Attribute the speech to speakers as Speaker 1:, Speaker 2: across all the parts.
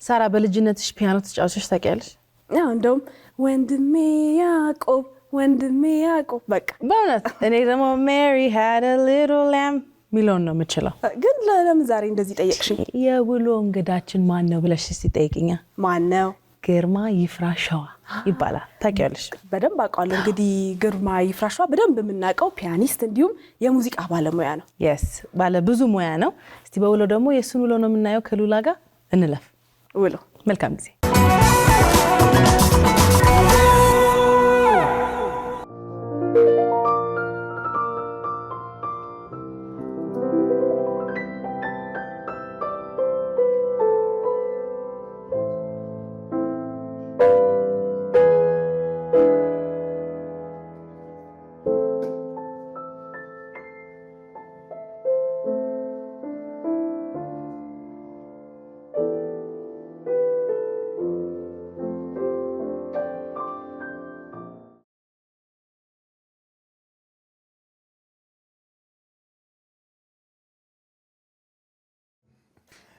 Speaker 1: ሳራ በልጅነትሽ ፒያኖ ተጫውተሽ ታውቂያለሽ?
Speaker 2: አዎ እንደውም ወንድሜ ያዕቆብ በቃ
Speaker 1: በእውነት እኔ ደግሞ Mary had a little lamb ሚሊዮን ነው የምችለው።
Speaker 2: ግን ለምን ዛሬ እንደዚህ ጠየቅሽኝ?
Speaker 1: የውሎ እንግዳችን ማን ነው ብለሽ ሲጠይቅኛ
Speaker 2: ማን ነው?
Speaker 1: ግርማ ይፍራሸዋ ይባላል። ታውቂያለሽ?
Speaker 2: በደንብ አውቃለሁ። እንግዲህ ግርማ ይፍራሸዋ በደንብ የምናውቀው ፒያኒስት እንዲሁም የሙዚቃ ባለሙያ ነው።
Speaker 1: yes ባለ ብዙ ሙያ ነው። እስቲ በውሎ ደግሞ የሱን ውሎ ነው የምናየው። ከሉላ ጋር እንለፍ።
Speaker 2: ውሎ
Speaker 1: መልካም ጊዜ።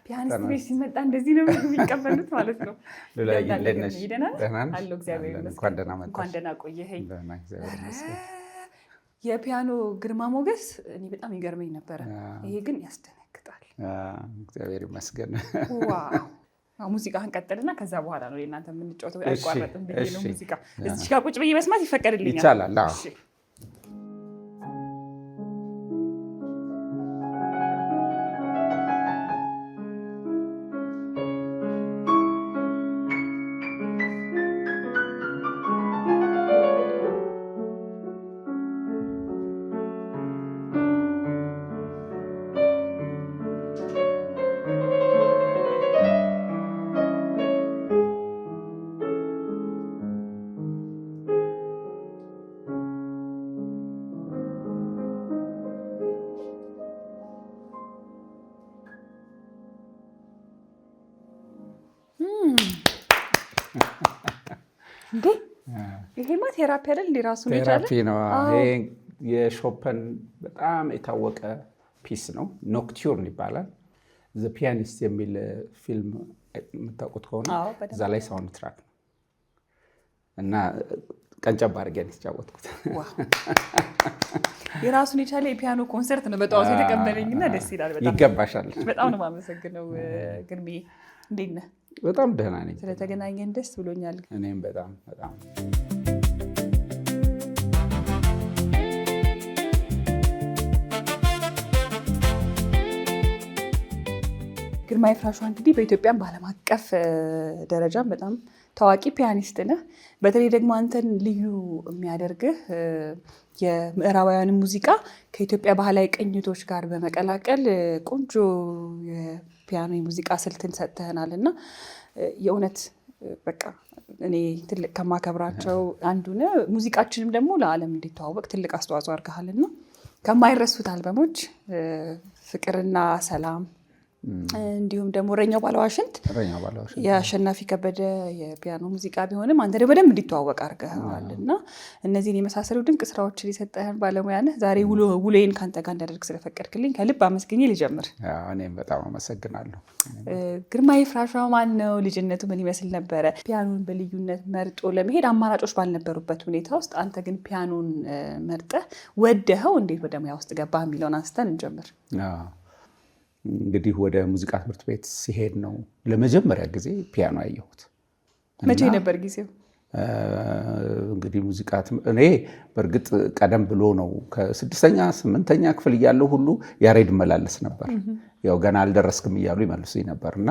Speaker 3: ፒያኒስት ቤት ሲመጣ እንደዚህ ነው የሚቀበሉት ማለት ነው። አለው እግዚአብሔር ይመስገን። እንኳን ደህና ቆየኸኝ። የፒያኖ ግርማ ሞገስ እኔ በጣም ይገርመኝ ነበረ። ይሄ ግን ያስደነግጣል።
Speaker 4: እግዚአብሔር ይመስገን።
Speaker 3: ዋው ሙዚቃህን ቀጥልና ከዛ በኋላ ነው እናንተ የምንጫወተው። አይቋረጥም ብዬ ነው ሙዚቃ እዚህ ጋር ቁጭ ብዬ መስማት ይፈቀድልኛል?
Speaker 4: ይቻላል። አዎ
Speaker 3: እንዴ ይሄማ ቴራፒ አይደል? እንዴ ራሱ ነው ይቻላል።
Speaker 4: ቴራፒ ነው። ይሄ የሾፐን በጣም የታወቀ ፒስ ነው። ኖክቲዩርን ይባላል። ዘ ፒያኒስት የሚል ፊልም የምታውቁት ከሆነ እዛ ላይ ሳውንድ ትራክ ነው እና ቀንጨብ አድርገን የተጫወትኩት።
Speaker 3: የራሱን የቻለ የፒያኖ ኮንሰርት ነው በጣም የተቀበለኝና ደስ ይላል። በጣም
Speaker 4: ይገባሻል።
Speaker 3: በጣም ነው የማመሰግነው ግርሜ። እንዴት ነህ?
Speaker 4: በጣም ደህና ነኝ።
Speaker 3: ስለተገናኘን ደስ ብሎኛል።
Speaker 4: እኔም በጣም
Speaker 3: ግርማ ይፍራሸዋ እንግዲህ በኢትዮጵያም በዓለም አቀፍ ደረጃም በጣም ታዋቂ ፒያኒስት ነህ። በተለይ ደግሞ አንተን ልዩ የሚያደርግህ የምዕራባውያን ሙዚቃ ከኢትዮጵያ ባህላዊ ቅኝቶች ጋር በመቀላቀል ቆንጆ የፒያኖ የሙዚቃ ስልትን ሰጥተህናል እና የእውነት በቃ እኔ ትልቅ ከማከብራቸው አንዱ ነህ። ሙዚቃችንም ደግሞ ለዓለም እንዲተዋወቅ ትልቅ አስተዋጽኦ አድርገሃልና ከማይረሱት አልበሞች ፍቅርና ሰላም እንዲሁም ደግሞ እረኛው ባለዋሽንት የአሸናፊ ከበደ የፒያኖ ሙዚቃ ቢሆንም አንተ ደግሞ በደንብ እንዲተዋወቅ አድርገዋል እና እነዚህን የመሳሰሉ ድንቅ ስራዎችን የሰጠህን ባለሙያ ነህ። ዛሬ ውሎዬን ከአንተ ጋር እንዳደርግ ስለፈቀድክልኝ ከልብ አመስግኜ ልጀምር።
Speaker 4: እኔም በጣም አመሰግናለሁ።
Speaker 3: ግርማ ይፍራሸዋ ማን ነው? ልጅነቱ ምን ይመስል ነበረ? ፒያኖን በልዩነት መርጦ ለመሄድ አማራጮች ባልነበሩበት ሁኔታ ውስጥ አንተ ግን ፒያኖን መርጠህ ወደኸው እንዴት ወደ ሙያ ውስጥ ገባህ የሚለውን አንስተን እንጀምር።
Speaker 4: እንግዲህ ወደ ሙዚቃ ትምህርት ቤት ሲሄድ ነው ለመጀመሪያ ጊዜ ፒያኖ ያየሁት።
Speaker 3: መቼ ነበር ጊዜው?
Speaker 4: እንግዲህ ሙዚቃ እኔ በእርግጥ ቀደም ብሎ ነው ከ6ኛ 8ኛ ክፍል እያለሁ ሁሉ ያሬድ መላለስ ነበር። ያው ገና አልደረስክም እያሉ ይመልሱኝ ነበርና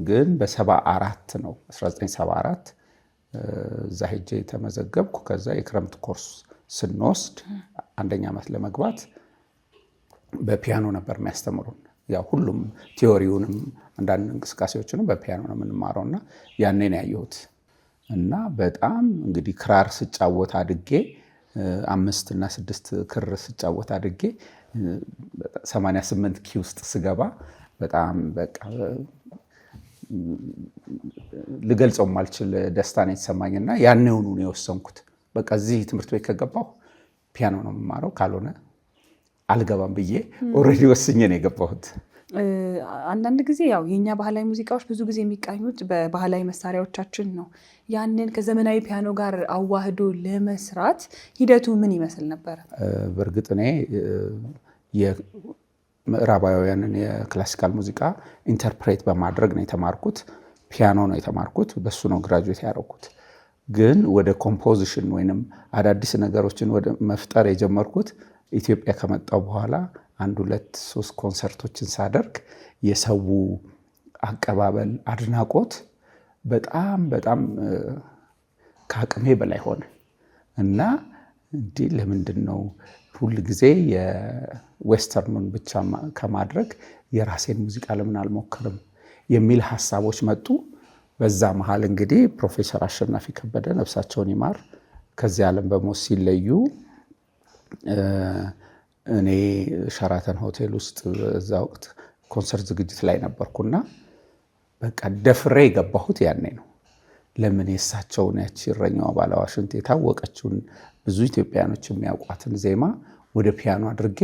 Speaker 4: ግን በ74 ነው 1974 እዛ ሄጄ ተመዘገብኩ። ከዛ የክረምት ኮርስ ስንወስድ አንደኛ ዓመት ለመግባት በፒያኖ ነበር የሚያስተምሩን። ያው ሁሉም ቲዮሪውንም አንዳንድ እንቅስቃሴዎችንም በፒያኖ ነው የምንማረውና ያኔ ነው ያየሁት እና በጣም እንግዲህ ክራር ስጫወት አድጌ 5 እና 6 ክር ስጫወት አድጌ 88 ኪ ውስጥ ስገባ በጣም በቃ ልገልጸው ማልችል ደስታ ነው የተሰማኝና ያኔውኑ ነው የወሰንኩት። በቃ እዚህ ትምህርት ቤት ከገባሁ ፒያኖ ነው የምማረው ካልሆነ አልገባም ብዬ ኦልሬዲ ወስኜ ነው የገባሁት።
Speaker 3: አንዳንድ ጊዜ ያው የኛ ባህላዊ ሙዚቃዎች ብዙ ጊዜ የሚቃኙት በባህላዊ መሳሪያዎቻችን ነው። ያንን ከዘመናዊ ፒያኖ ጋር አዋህዶ ለመስራት ሂደቱ ምን ይመስል ነበር?
Speaker 4: በእርግጥ እኔ የምዕራባውያንን የክላሲካል ሙዚቃ ኢንተርፕሬት በማድረግ ነው የተማርኩት። ፒያኖ ነው የተማርኩት፣ በሱ ነው ግራጁዌት ያደረኩት። ግን ወደ ኮምፖዚሽን ወይንም አዳዲስ ነገሮችን ወደ መፍጠር የጀመርኩት ኢትዮጵያ ከመጣሁ በኋላ 1 2 3 ኮንሰርቶችን ሳደርግ የሰው አቀባበል አድናቆት በጣም በጣም ከአቅሜ በላይ ሆነ እና እንዲህ ለምንድን ነው ሁል ጊዜ የዌስተርኑን ብቻ ከማድረግ የራሴን ሙዚቃ ለምን አልሞክርም የሚል ሐሳቦች መጡ። በዛ መሃል እንግዲህ ፕሮፌሰር አሸናፊ ከበደ ነፍሳቸውን ይማር ከዚህ ዓለም በሞት ሲለዩ እኔ ሸራተን ሆቴል ውስጥ በዛ ወቅት ኮንሰርት ዝግጅት ላይ ነበርኩና በቃ ደፍሬ የገባሁት ያኔ ነው። ለምን የሳቸውን ያቺ እረኛዋ ባለዋሽንት የታወቀችውን ብዙ ኢትዮጵያኖች የሚያውቋትን ዜማ ወደ ፒያኖ አድርጌ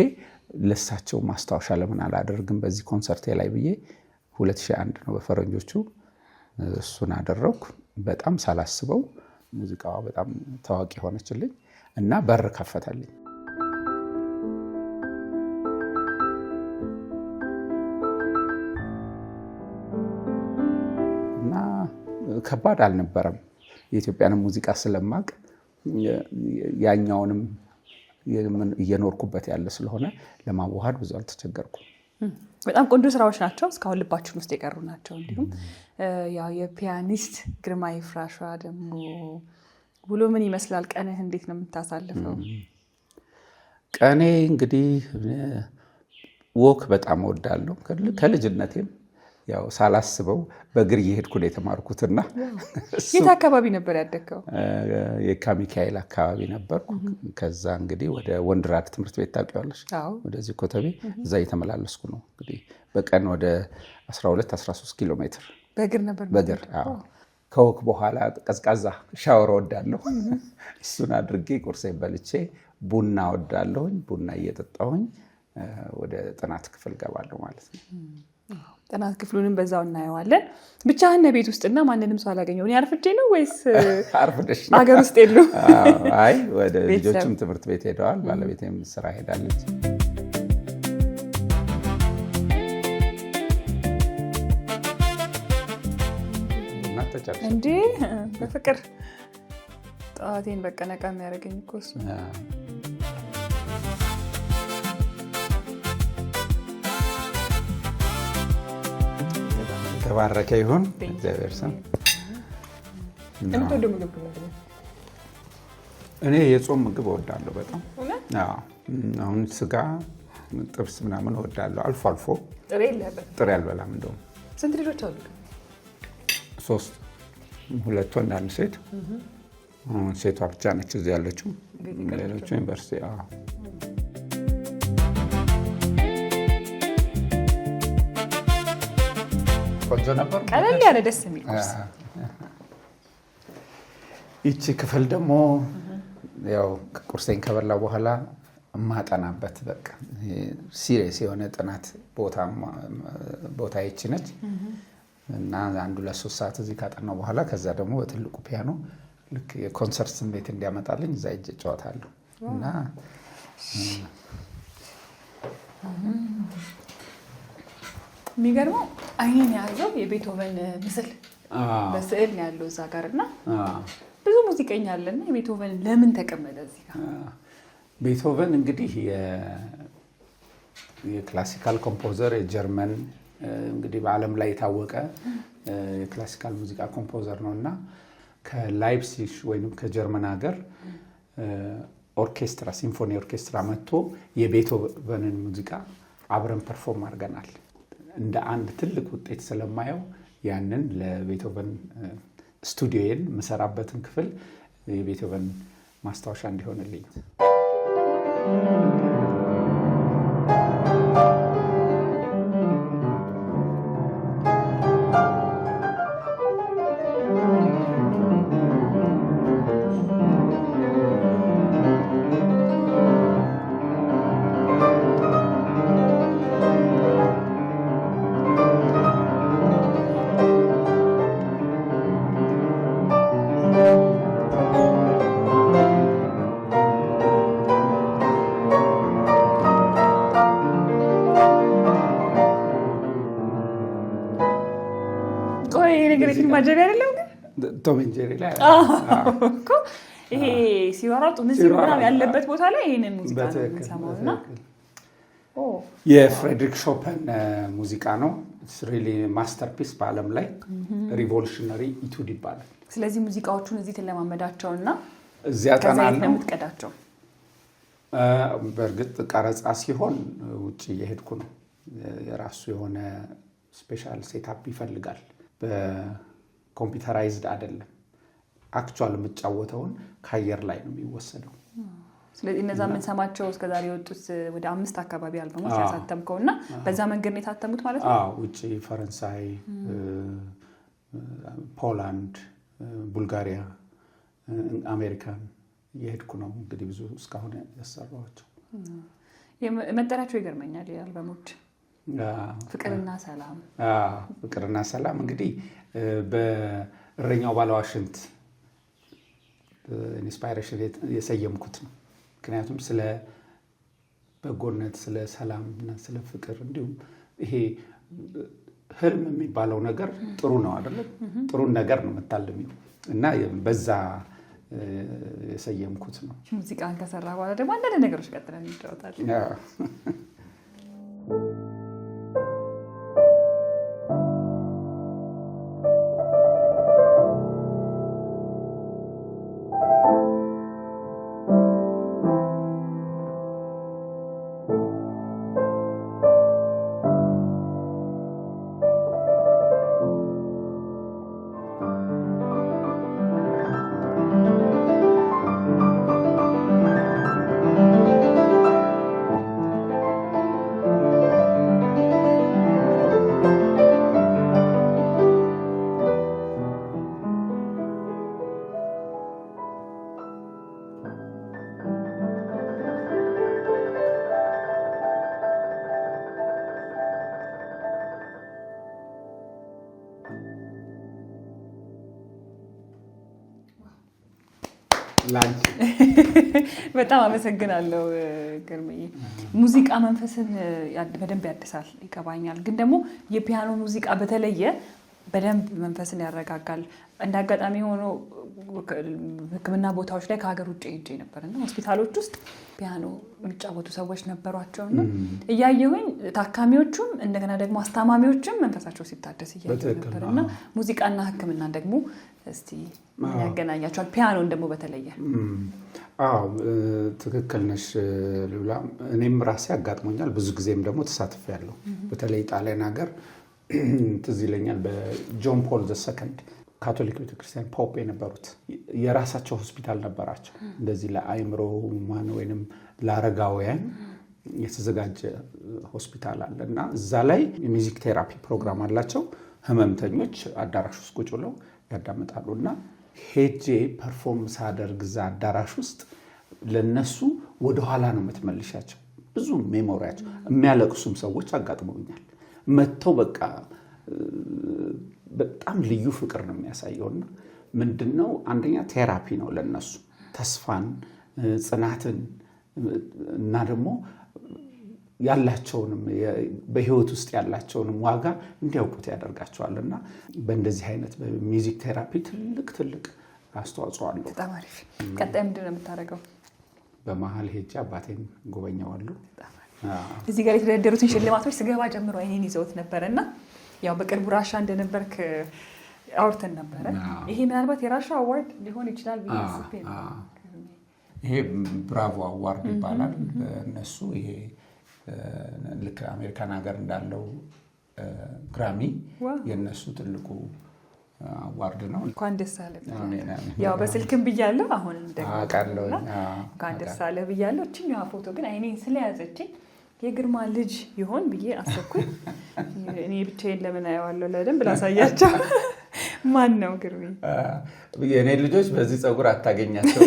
Speaker 4: ለሳቸው ማስታወሻ ለምን አላደርግም በዚህ ኮንሰርቴ ላይ ብዬ 2001 ነው በፈረንጆቹ እሱን አደረኩ። በጣም ሳላስበው ሙዚቃዋ በጣም ታዋቂ ሆነችልኝ እና በር ከፈተልኝ። እና ከባድ አልነበረም። የኢትዮጵያን ሙዚቃ ስለማቅ ያኛውንም እየኖርኩበት ያለ ስለሆነ ለማዋሃድ ብዙ አልተቸገርኩም።
Speaker 3: በጣም ቆንጆ ስራዎች ናቸው፣ እስካሁን ልባችን ውስጥ የቀሩ ናቸው። እንዲሁም ያው የፒያኒስት ግርማ ይፍራሿ ደግሞ ውሎ ምን ይመስላል? ቀንህ እንዴት ነው የምታሳልፈው?
Speaker 4: ቀኔ እንግዲህ ወክ በጣም እወዳለሁ ከልጅነቴም ያው ሳላስበው በእግር እየሄድኩ ነው የተማርኩትና።
Speaker 3: የት አካባቢ ነበር ያደግከው?
Speaker 4: የካ ሚካኤል አካባቢ ነበርኩ። ከዛ እንግዲህ ወደ ወንድራድ ትምህርት ቤት ታውቂዋለሽ? ወደዚህ ኮተቤ እዛ እየተመላለስኩ ነው እንግዲህ በቀን ወደ 12-13 ኪሎ ሜትር
Speaker 3: በእግር ነበር።
Speaker 4: በእግር ከወክ በኋላ ቀዝቃዛ ሻወር እወዳለሁ። እሱን አድርጌ ቁርሴን በልቼ ቡና እወዳለሁኝ። ቡና እየጠጣሁኝ ወደ ጥናት ክፍል ገባለሁ ማለት ነው።
Speaker 3: ጥናት ክፍሉንም በዛው እናየዋለን። ብቻህን ቤት ውስጥና ማንንም ሰው አላገኘው? እኔ አርፍጄ ነው ወይስ
Speaker 4: አርፍደሽ ነው?
Speaker 3: አገር ውስጥ የሉ?
Speaker 4: አይ ወደ ልጆችም ትምህርት ቤት ሄደዋል። ባለቤቴም ስራ ሄዳለች።
Speaker 3: እንዴ በፍቅር ጠዋቴን በቃ ነቃ የሚያደርገኝ እኮ እሱ።
Speaker 4: ተባረከ ይሁን እግዚአብሔር ስም። እኔ የጾም ምግብ እወዳለሁ በጣም። አሁን ስጋ ጥብስ ምናምን እወዳለሁ አልፎ አልፎ። ጥሬ አልበላም። እንደውም
Speaker 3: ስንት ልጆች አሉ?
Speaker 4: 3፣ 2 ወንድ 1 ሴት። ሴቷ ብቻ ነች እዚህ ያለችው፣ ሌሎቹ ዩኒቨርሲቲ። ቆንጆ ነበር።
Speaker 3: ቀለል ያለ ደስ የሚል ቁርስ።
Speaker 4: ይቺ ክፍል ደግሞ ያው ቁርሴን ከበላ በኋላ ማጠናበት በቃ ሲሪየስ የሆነ ጥናት ቦታ ይቺ ነች እና 1-3 ሰዓት እዚህ ካጠናው በኋላ ከዛ ደግሞ በትልቁ ፒያኖ ልክ የኮንሰርት ስሜት እንዲያመጣልኝ እዛ ሂጅ እጫወታለሁ እና
Speaker 3: የሚገርመው አይኔን የያዘው የቤቶቨን ምስል በስዕል ነው ያለው እዛ ጋር እና ብዙ ሙዚቀኛ አለና የቤቶቨን ለምን ተቀመጠ እዚህ ጋር?
Speaker 4: ቤቶቨን እንግዲህ የክላሲካል ኮምፖዘር የጀርመን እንግዲህ በዓለም ላይ የታወቀ የክላሲካል ሙዚቃ ኮምፖዘር ነው እና ከላይፕሲሽ ወይም ከጀርመን ሀገር ኦርኬስትራ ሲምፎኒ ኦርኬስትራ መጥቶ የቤቶቨንን ሙዚቃ አብረን ፐርፎርም አድርገናል። እንደ አንድ ትልቅ ውጤት ስለማየው ያንን ለቤቶቨን ስቱዲዮዬን የምሰራበትን ክፍል የቤቶቨን ማስታወሻ እንዲሆንልኝ
Speaker 3: የፊልም ማጀቢያ አይደለም ግን
Speaker 4: ቶም ኤንድ ጄሪ ላይ
Speaker 3: እኮ ይሄ ሲወራጡ እነዚህ ምናምን ያለበት ቦታ ላይ ይሄንን ሙዚቃ ነው የምንሰማውና
Speaker 4: የፍሬድሪክ ሾፐን ሙዚቃ ነው። ኢትስ ሪሊ ማስተርፒስ በዓለም ላይ ሪቮሉሽነሪ ኢቱድ ይባላል።
Speaker 3: ስለዚህ ሙዚቃዎቹን እዚህ ተለማመዳቸውና
Speaker 4: እዚያ ጠናለሁ
Speaker 3: የምትቀዳቸው።
Speaker 4: በእርግጥ ቀረጻ ሲሆን ውጭ እየሄድኩ ነው። የራሱ የሆነ ስፔሻል ሴታፕ ይፈልጋል። በኮምፒውተራይዝድ አይደለም። አክቹዋል የምጫወተውን ከአየር ላይ ነው የሚወሰደው።
Speaker 3: ስለዚህ እነዛ የምንሰማቸው እስከዛሬ የወጡት ወደ 5 አካባቢ አልበሞች ያሳተምከውና በዛ መንገድ ነው የታተሙት ማለት ነው?
Speaker 4: ውጭ ፈረንሳይ፣ ፖላንድ፣ ቡልጋሪያ፣ አሜሪካን እየሄድኩ ነው። እንግዲህ ብዙ እስካሁን ያሰራኋቸው
Speaker 3: መጠሪያቸው ይገርመኛል የአልበሞች ፍቅርና ሰላም።
Speaker 4: ፍቅርና ሰላም እንግዲህ በእረኛው ባለዋሽንት ኢንስፓይሬሽን የሰየምኩት ነው። ምክንያቱም ስለ በጎነት፣ ስለ ሰላም እና ስለ ፍቅር እንዲሁም ይሄ ህልም የሚባለው ነገር ጥሩ ነው አይደለም? ጥሩ ነገር ነው የምታልሚው እና በዛ የሰየምኩት ነው።
Speaker 3: ሙዚቃን ከሰራ በኋላ ደግሞ አንዳንድ ነገሮች ቀጥለን እንጫወታለን። በጣም አመሰግናለሁ ግርምዬ። ሙዚቃ መንፈስን በደንብ ያድሳል ይገባኛል። ግን ደግሞ የፒያኖ ሙዚቃ በተለየ በደንብ መንፈስን ያረጋጋል። እንደ አጋጣሚ ሆኖ ሕክምና ቦታዎች ላይ ከሀገር ውጭ ሄጄ ነበርና ሆስፒታሎች ውስጥ ፒያኖ የሚጫወቱ ሰዎች ነበሯቸውና እያየሁኝ ታካሚዎቹም እንደገና ደግሞ አስታማሚዎችም መንፈሳቸው ሲታደስ እያየሁ ነበርና ሙዚቃና ሕክምና ደግሞ እስቲ ያገናኛቸዋል። ፒያኖን ደግሞ በተለየ
Speaker 4: ትክክል ነሽ ሉላ። እኔም ራሴ አጋጥሞኛል፣ ብዙ ጊዜም ደግሞ ተሳትፌያለሁ። በተለይ ጣሊያን ሀገር ትዝ ይለኛል በጆን ፖል II ካቶሊክ ቤተክርስቲያን ፖፕ የነበሩት የራሳቸው ሆስፒታል ነበራቸው። እንደዚህ ለአእምሮ ማን ወይንም ለአረጋውያን የተዘጋጀ ሆስፒታል አለ እና እዛ ላይ የሚውዚክ ቴራፒ ፕሮግራም አላቸው። ህመምተኞች አዳራሽ ውስጥ ቁጭ ብለው ያዳምጣሉ እና ሄጄ ፐርፎርም ሳደርግ እዛ አዳራሽ ውስጥ ለነሱ ወደኋላ ነው የምትመልሻቸው። ብዙ ሜሞሪያቸው የሚያለቅሱም ሰዎች አጋጥመውኛል። መጥተው በቃ በጣም ልዩ ፍቅር ነው የሚያሳየውና ምንድነው አንደኛ ቴራፒ ነው ለነሱ፣ ተስፋን፣ ጽናትን እና ደግሞ ያላቸውንም በህይወት ውስጥ ያላቸውንም ዋጋ እንዲያውቁት ያደርጋቸዋልና በእንደዚህ አይነት በሚውዚክ ቴራፒ ትልቅ አስተዋጽኦ አለው።
Speaker 3: በጣም አሪፍ። ቀጣይ ምንድን ነው የምታደርገው?
Speaker 4: በመሀል ሄጄ አባቴን ጎበኘዋለሁ።
Speaker 3: እዚህ ጋር የተደረደሩትን ሽልማቶች ስገባ ጀምሮ አይኔን ይዘውት ነበረና ያው በቅርቡ ራሻ እንደነበርክ አውርተን ነበረ። ይሄ ምናልባት የራሻ አዋርድ ሊሆን ይችላል ብዬ አስቤ ነው።
Speaker 4: ይሄ ብራቮ አዋርድ ይባላል እነሱ። ይሄ ልክ አሜሪካን ሀገር እንዳለው ግራሚ የነሱ ትልቁ አዋርድ ነው።
Speaker 3: እንኳን ደስ አለህ። ያው በስልክም ብያለሁ፣ አሁንም ደግሞ እንኳን ደስ አለህ ብያለሁ። እችኛዋ ፎቶ ግን አይኔን ስለያዘችኝ የግርማ ልጅ ይሆን ብዬ አሰብኩኝ። እኔ ብቻዬን ለምን አየዋለሁ? ለደንብ ላሳያቸው። ማን ነው ግርሜ?
Speaker 4: የኔ ልጆች በዚህ ፀጉር አታገኛቸው።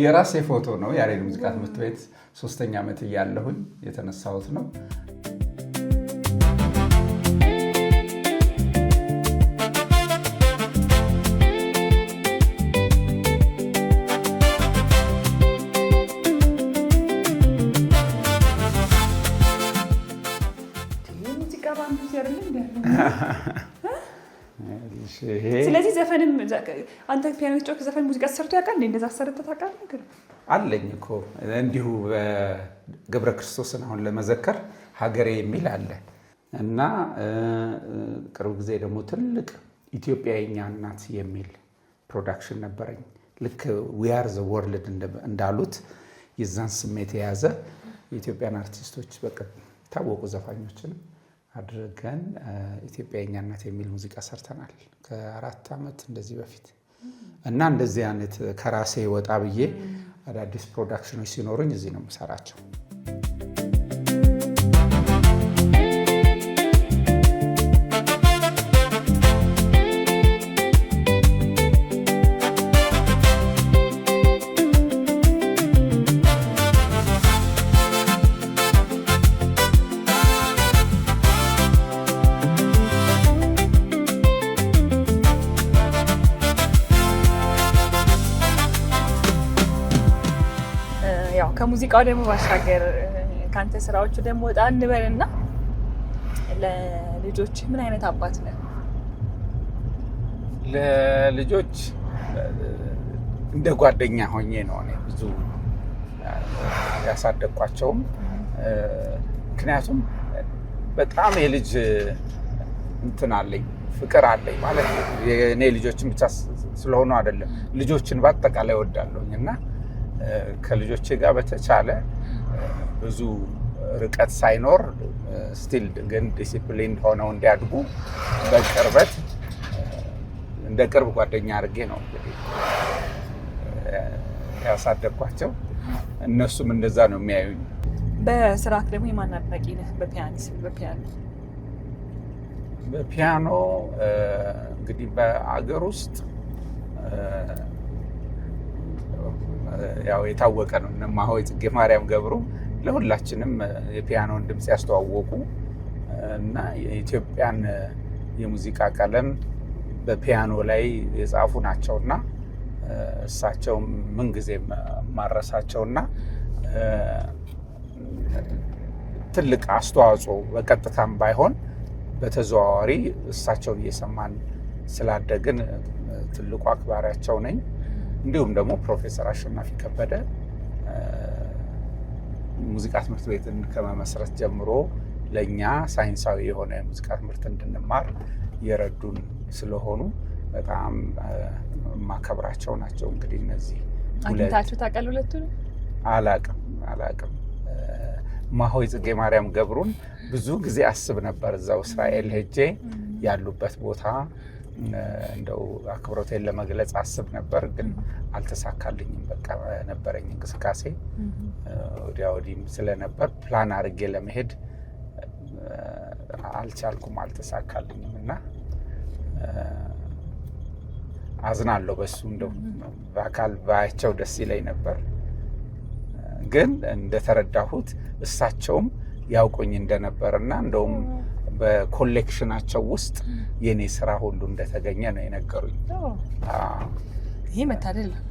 Speaker 4: የራሴ ፎቶ ነው። ያሬድ ሙዚቃ ትምህርት ቤት 3ኛ ዓመት እያለሁኝ የተነሳሁት ነው።
Speaker 3: ስለዚህ ዘፈንም አንተ ፒያኖ ጮክ ዘፈን ሙዚቃ ሰርቶ ያውቃል እንዴ? እንደዛ ሰርተህ ታውቃለህ?
Speaker 4: አለኝ እኮ እንዲሁ በገብረ ክርስቶስን አሁን ለመዘከር ሀገሬ የሚል አለ እና ቅርብ ጊዜ ደግሞ ትልቅ ኢትዮጵያ የኛ እናት የሚል ፕሮዳክሽን ነበረኝ። ልክ ዊ አር ዘ ወርልድ እንዳሉት የዛን ስሜት የያዘ የኢትዮጵያን አርቲስቶች በቃ ታወቁ ዘፋኞችን አድርገን ኢትዮጵያ የኛ እናት የሚል ሙዚቃ ሰርተናል ከ4 ዓመት እንደዚህ በፊት እና እንደዚህ አይነት ከራሴ ወጣ ብዬ አዳዲስ ፕሮዳክሽኖች ሲኖሩኝ እዚህ ነው የምሰራቸው።
Speaker 3: ከሙዚቃው ደግሞ ባሻገር ካንተ ስራዎቹ ደግሞ ወጣ እንበልና ለልጆች ምን አይነት አባት ነህ?
Speaker 4: ለልጆች እንደ ጓደኛ ሆኜ ነው እኔ ብዙ ያሳደግኳቸውም። ምክንያቱም በጣም የልጅ እንትን አለኝ ፍቅር አለኝ ማለት የኔ ልጆችን ብቻ ስለሆኑ አይደለም ልጆችን በአጠቃላይ እወዳለሁኝ እና ከልጆቼ ጋር በተቻለ ብዙ ርቀት ሳይኖር ስቲል ግን ዲሲፕሊን ሆነው እንዲያድጉ በቅርበት እንደ ቅርብ ጓደኛ አድርጌ ነው እንግዲህ ያሳደግኳቸው። እነሱም እንደዛ ነው የሚያዩኝ።
Speaker 3: በስራክ ደግሞ የማን አድናቂ ነህ?
Speaker 4: በፒያኖ እንግዲህ በአገር ውስጥ ያው የታወቀ ነው እነ እማሆይ ጽጌ ማርያም ገብሩ ለሁላችንም የፒያኖን ድምፅ ያስተዋወቁ እና የኢትዮጵያን የሙዚቃ ቀለም በፒያኖ ላይ የጻፉ ናቸውና እሳቸው ምንጊዜም ማረሳቸውና ትልቅ አስተዋጽኦ በቀጥታም ባይሆን በተዘዋዋሪ እሳቸውን እየሰማን ስላደግን ትልቁ አክባሪያቸው ነኝ። እንዲሁም ደግሞ ፕሮፌሰር አሸናፊ ከበደ ሙዚቃ ትምህርት ቤትን ከመመስረት ጀምሮ ለእኛ ሳይንሳዊ የሆነ የሙዚቃ ትምህርት እንድንማር የረዱን ስለሆኑ በጣም የማከብራቸው ናቸው። እንግዲህ እነዚህ
Speaker 3: አግኝታችሁ ታውቃለህ? ሁለቱን አላቅም።
Speaker 4: እማሆይ ጽጌ ማርያም ገብሩን ብዙ ጊዜ አስብ ነበር እዛው እስራኤል ሄጄ ያሉበት ቦታ እንደው አክብሮቴን ለመግለጽ አስብ ነበር፣ ግን አልተሳካልኝም። በቃ ነበረኝ እንቅስቃሴ ወዲያ ወዲህም ስለነበር ፕላን አድርጌ ለመሄድ አልቻልኩም፣ አልተሳካልኝም እና አዝናለሁ በሱ። እንደው በአካል ባያቸው ደስ ይለኝ ነበር፣ ግን እንደተረዳሁት እሳቸውም ያውቁኝ እንደነበርና እንደውም በኮሌክሽናቸው ውስጥ የኔ ስራ ሁሉ እንደተገኘ ነው የነገሩኝ።
Speaker 3: ይሄ መታደል ነው።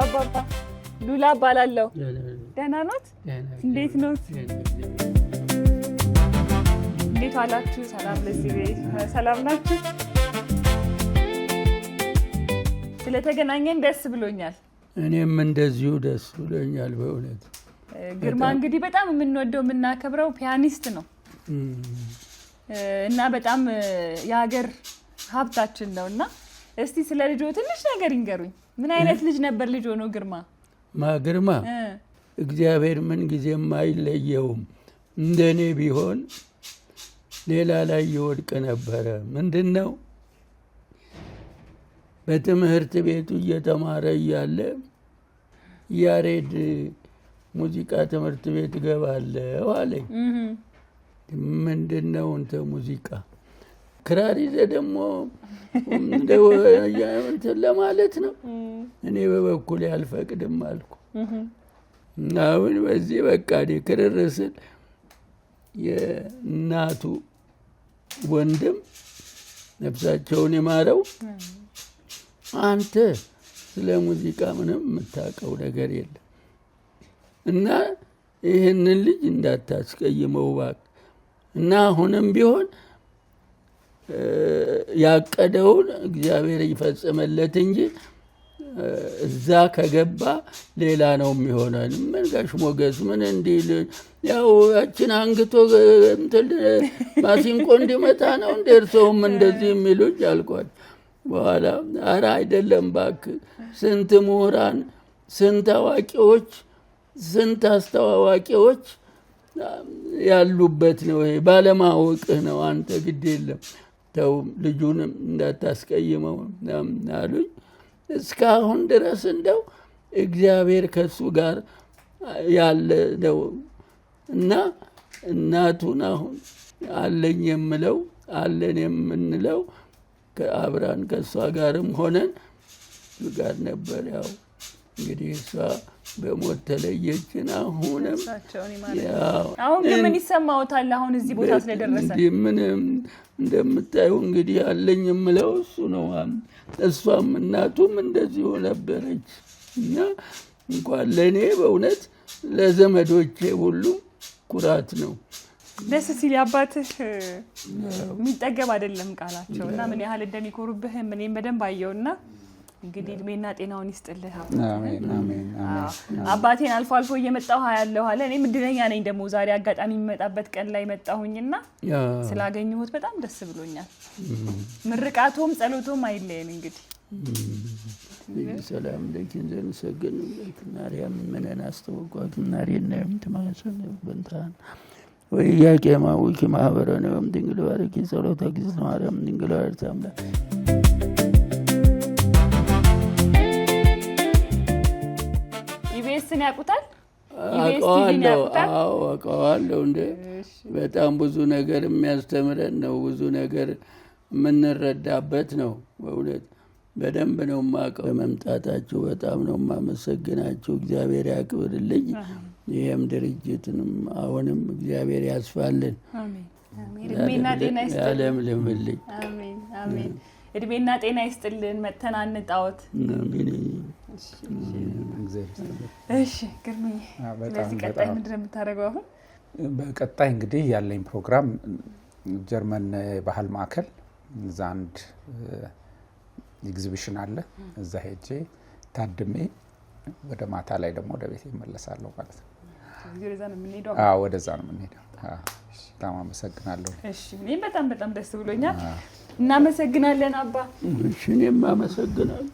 Speaker 3: አባባ ሉላ እባላለሁ። ደህና ኖት? እንዴት ኖት? እንዴት ዋላችሁ? ሰላም ለዚህ ቤት ሰላም ናችሁ? ስለተገናኘን ደስ ብሎኛል።
Speaker 5: እኔም እንደዚሁ ደስ ብሎኛል በእውነት።
Speaker 3: ግርማ እንግዲህ በጣም የምንወደው የምናከብረው ፒያኒስት ነው እና በጣም የሀገር ሀብታችን ነው እና እስቲ ስለ ልጆ ትንሽ ነገር ይንገሩኝ። ምን አይነት ልጅ ነበር ልጆ ነው ግርማ?
Speaker 5: ግርማ እግዚአብሔር ምን ጊዜም አይለየውም። እንደኔ ቢሆን ሌላ ላይ ይወድቅ ነበረ። ምንድነው በትምህርት ቤቱ እየተማረ እያለ ያሬድ ሙዚቃ ትምህርት ቤት ገባለሁ አለኝ። ምንድነው እንተ ሙዚቃ ክራር ይዘህ ደግሞ ለማለት ነው? እኔ በበኩሌ አልፈቅድም አልኩ። አሁን በዚህ በቃ ክርር ስል የእናቱ ወንድም ነፍሳቸውን የማረው አንተ ስለ ሙዚቃ ምንም የምታውቀው ነገር የለም እና ይህንን ልጅ እንዳታስቀይመው እባክህ እና አሁንም ቢሆን ያቀደውን እግዚአብሔር ይፈጽመለት እንጂ እዛ ከገባ ሌላ ነው የሚሆነው። ምን ጋሽ ሞገስ ምን እንዲል ያው ያችን አንግቶ እንትን ማሲንቆ እንዲመታ ነው እንደ እርሶም እንደዚህ የሚሉኝ አልኳት። በኋላ ኧረ አይደለም እባክህ ስንት ምሁራን፣ ስንት አዋቂዎች፣ ስንት አስተዋዋቂዎች ያሉበት ነው። ይሄ ባለማወቅህ ነው። አንተ ግድ የለም ተው ልጁንም እንዳታስቀይመው አሉኝ። እስካሁን ድረስ እንደው እግዚአብሔር ከሱ ጋር ያለ ነው እና እናቱን አሁን አለኝ የምለው አለን የምንለው ከአብራን ከሷ ጋርም ሆነን ጋር ነበር። ያው እንግዲህ እሷ በሞት ተለየችን። አሁንም
Speaker 3: አሁን ግን ምን ይሰማዎታል? አሁን እዚህ ቦታ ስለደረሰ
Speaker 5: ምንም እንደምታዩ እንግዲህ አለኝ የምለው እሱ ነው። እሷም እናቱም እንደዚሁ ነበረች እና እንኳን ለእኔ በእውነት ለዘመዶቼ ሁሉ ኩራት ነው።
Speaker 3: ደስ ሲል አባትህ የሚጠገብ አይደለም ቃላቸው እና ምን ያህል እንደሚኮሩብህ እኔም በደንብ አየውና እንግዲህ እድሜና ጤናውን ይስጥልህ።
Speaker 4: አሜን አሜን አሜን።
Speaker 3: አባቴን አልፎ አልፎ እየመጣሁ ያለው አለ። እኔም እድለኛ ነኝ ደግሞ ዛሬ አጋጣሚ የሚመጣበት ቀን ላይ መጣሁኝና ስላገኘሁት በጣም ደስ ብሎኛል። ምርቃቶም ጸሎቶም አይለየን። እንግዲህ
Speaker 5: ሰላም ለኪን ዘንሰገን ለኪናሪያም ምንን አስተወቋት ናሪና የምትማሰነ በንታን ወያቄማ ወኪ ማህበረነ ድንግል ባረኪ ጸሎታ ጊዜ ማርያም ድንግል አርታምላ
Speaker 3: ኢቢኤስን ያውቁታል?
Speaker 5: አውቀዋለሁ። እንደ በጣም ብዙ ነገር የሚያስተምረን ነው። ብዙ ነገር የምንረዳበት ነው። በእውነት በደንብ ነው የማውቀው። በመምጣታችሁ በጣም ነው የማመሰግናችሁ። እግዚአብሔር ያክብርልኝ። ይህም ድርጅትንም አሁንም እግዚአብሔር ያስፋልን፣ ያለምልምልኝ።
Speaker 3: አሜን አሜን። እድሜና ጤና ይስጥልን። መተን አንጣወት። እሺ ግርምዬ፣ ስለዚህ ቀጣይ ምንድን ነው የምታደርገው አሁን?
Speaker 4: በቀጣይ እንግዲህ ያለኝ ፕሮግራም ጀርመን ባህል ማዕከል እዛ አንድ ኤግዚቢሽን አለ። እዛ ሄጄ ታድሜ ወደ ማታ ላይ ደግሞ ወደ ቤት ይመለሳለሁ ማለት ነው።
Speaker 3: ወደዛ ነው የምንሄደው?
Speaker 4: አዎ ወደዛ ነው የምንሄደው። በጣም አመሰግናለሁ።
Speaker 3: እሺ እኔም በጣም ደስ ብሎኛል። እናመሰግናለን አባ።
Speaker 5: እሺ እኔም አመሰግናለሁ።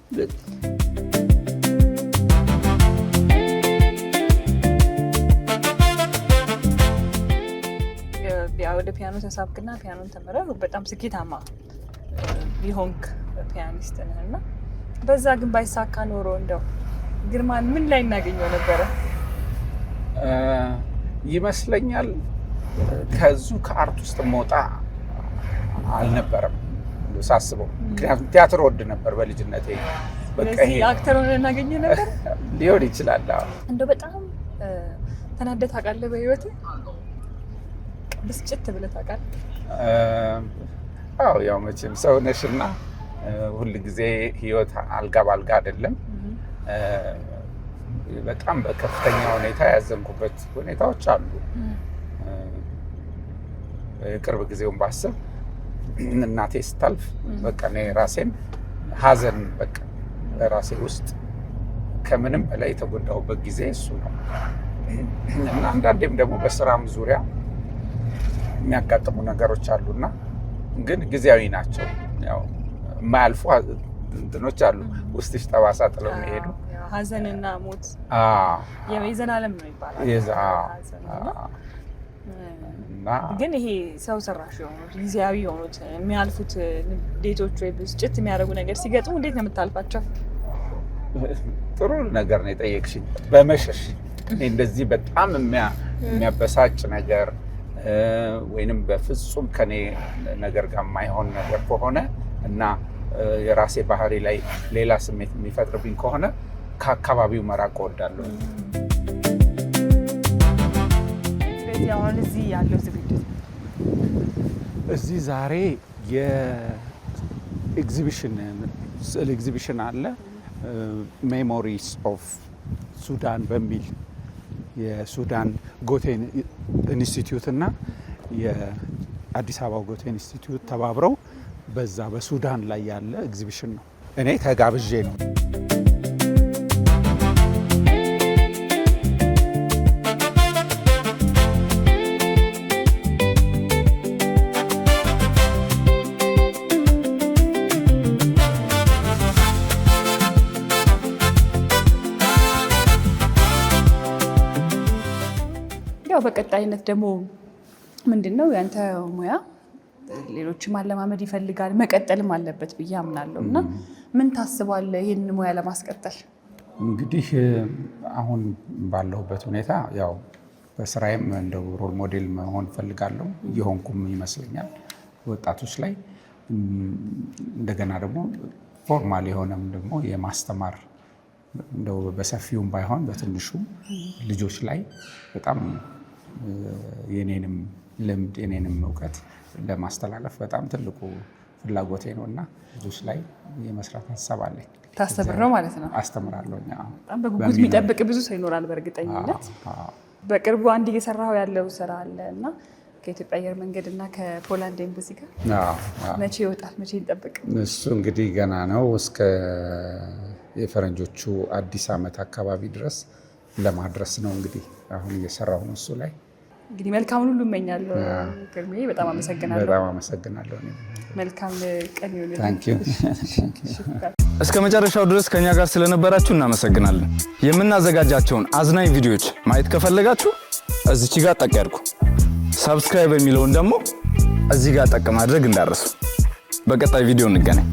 Speaker 3: ወደ ፒያኖ ተሳብክና ፒያኖን ተምረህ በጣም ስኬታማ ቢሆንክ ፒያኒስት ነህና በዛ ግን ባይሳካ ኖሮ እንደው ግርማን ምን ላይ እናገኘው ነበረ?
Speaker 4: ይመስለኛል ከዙ ከአርት ውስጥ መውጣ አልነበረም ሳስበው። ምክንያቱም ቲያትር ወድ ነበር በልጅነቴ።
Speaker 3: በቃ ይሄ አክተር ሆነ እናገኘው ነበር
Speaker 4: ሊሆን ይችላል።
Speaker 3: እንደው በጣም ተናደህ ታውቃለህ? በህይወትህ ብስጭት ብለህ ታውቃለህ?
Speaker 4: አዎ ያው መቼም ሰው ነሽና ሁል ጊዜ ህይወት አልጋ ባልጋ አይደለም። በጣም በከፍተኛ ሁኔታ ያዘንኩበት ሁኔታዎች አሉ። ቅርብ ጊዜውን ባስብ እናቴ ስታልፍ በቃ እኔ ራሴን ሀዘን በቃ በራሴ ውስጥ ከምንም በላይ የተጎዳሁበት ጊዜ እሱ ነው እና አንዳንዴም ደግሞ በስራም ዙሪያ የሚያጋጥሙ ነገሮች አሉና ግን ጊዜያዊ ናቸው። ያው የማያልፉ እንትኖች አሉ ውስጥሽ ጠባሳ ጥለው የሚሄዱ
Speaker 3: ሀዘንና ሞት የዘላለም ነው ይባላል። ግን ይሄ ሰው ሰራሽ የሆኑት ጊዜያዊ የሆኑት የሚያልፉት ንዴቶች ወይ ብስጭት የሚያደርጉ ነገር ሲገጥሙ እንዴት ነው የምታልፋቸው?
Speaker 4: ጥሩ ነገር ነው የጠየቅሽኝ። በመሸሽ እንደዚህ በጣም የሚያበሳጭ ነገር ወይንም በፍጹም ከኔ ነገር ጋር የማይሆን ነገር ከሆነ እና የራሴ ባህሪ ላይ ሌላ ስሜት የሚፈጥርብኝ ከሆነ ከአካባቢው መራቅ እወዳለሁ።
Speaker 3: ስለዚህ አሁን እዚህ ያለው ዝግጅት
Speaker 4: እዚህ ዛሬ የኤግዚቢሽን ስዕል ኤግዚቢሽን አለ። ሜሞሪስ ኦፍ ሱዳን በሚል የሱዳን ጎቴን ኢንስቲትዩት እና የአዲስ አበባ ጎቴን ኢንስቲትዩት ተባብረው በዛ በሱዳን ላይ ያለ ኤግዚቢሽን ነው። እኔ ተጋብዤ ነው።
Speaker 3: ያው በቀጣይነት ደግሞ ምንድን ነው ያንተ ሙያ ሌሎችም ማለማመድ ይፈልጋል መቀጠልም አለበት ብዬ አምናለሁ እና ምን ታስባለህ ይህን ሙያ ለማስቀጠል?
Speaker 4: እንግዲህ አሁን ባለሁበት ሁኔታ ያው በስራዬም እንደው ሮል ሞዴል መሆን እፈልጋለሁ፣ እየሆንኩም ይመስለኛል ወጣቶች ላይ። እንደገና ደግሞ ፎርማል የሆነም ደግሞ የማስተማር እንደው በሰፊውም ባይሆን በትንሹ ልጆች ላይ በጣም የኔንም ልምድ የኔንም እውቀት ለማስተላለፍ በጣም ትልቁ ፍላጎቴ ነው እና ልጆች ላይ የመስራት ሀሳብ አለኝ።
Speaker 3: ታስተምር ነው ማለት ነው?
Speaker 4: አስተምራለሁ።
Speaker 3: በጣም በጉጉት የሚጠብቅ ብዙ ሰው ይኖራል በእርግጠኝነት። በቅርቡ አንድ እየሰራው ያለው ስራ አለ እና ከኢትዮጵያ አየር መንገድ እና ከፖላንድ ኤምባሲ ጋር መቼ ይወጣል? መቼ እንጠብቅ?
Speaker 4: እሱ እንግዲህ ገና ነው። እስከ የፈረንጆቹ አዲስ ዓመት አካባቢ ድረስ ለማድረስ ነው እንግዲህ አሁን እየሰራሁ ነው እሱ ላይ።
Speaker 3: እንግዲህ መልካሙን ሁሉ እመኛለሁ። ግርሜ በጣም አመሰግናለሁ።
Speaker 4: በጣም አመሰግናለሁ።
Speaker 3: መልካም ቀን ይሁን።
Speaker 6: እስከ መጨረሻው ድረስ ከኛ ጋር ስለነበራችሁ እናመሰግናለን። የምናዘጋጃቸውን አዝናኝ ቪዲዮዎች ማየት ከፈለጋችሁ እዚች ጋር ጠቅ ያድርጉ። ሰብስክራይብ የሚለውን ደግሞ እዚህ ጋር ጠቅ ማድረግ እንዳረሱ። በቀጣይ ቪዲዮ እንገናኝ።